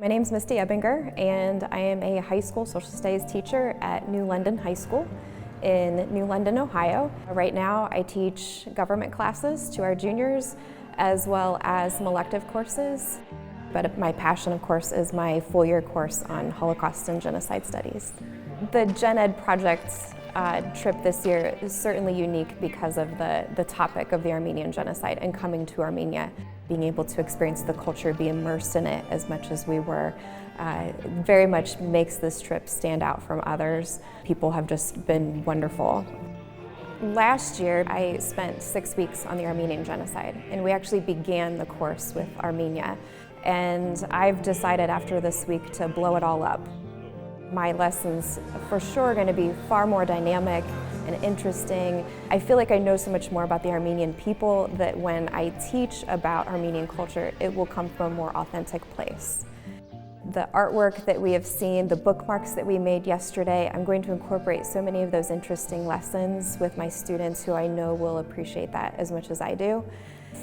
My name's Misty Ebinger, and I am a high school social studies teacher at New London High School in New London, Ohio. Right now, I teach government classes to our juniors, as well as some elective courses. But my passion, of course, is my full-year course on Holocaust and Genocide Studies. The GenEd project trip this year is certainly unique because of the topic of the Armenian Genocide and coming to Armenia. Being able to experience the culture, be immersed in it as much as we were, very much makes this trip stand out from others. People have just been wonderful. Last year, I spent 6 weeks on the Armenian Genocide, and we actually began the course with Armenia. And I've decided after this week to blow it all up. My lessons for sure are going to be far more dynamic and interesting. I feel like I know so much more about the Armenian people that when I teach about Armenian culture, it will come from a more authentic place. The artwork that we have seen, the bookmarks that we made yesterday, I'm going to incorporate so many of those interesting lessons with my students who I know will appreciate that as much as I do.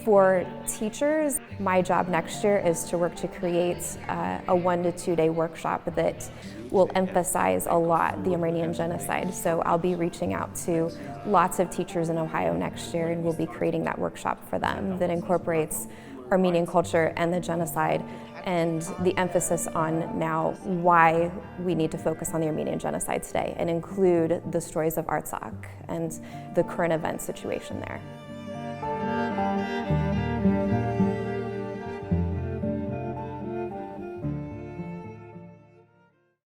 For teachers, my job next year is to work to create a 1 to 2 day workshop that will emphasize a lot the Armenian Genocide. So I'll be reaching out to lots of teachers in Ohio next year, and we'll be creating that workshop for them that incorporates Armenian culture and the genocide, and the emphasis on now why we need to focus on the Armenian Genocide today and include the stories of Artsakh and the current event situation there.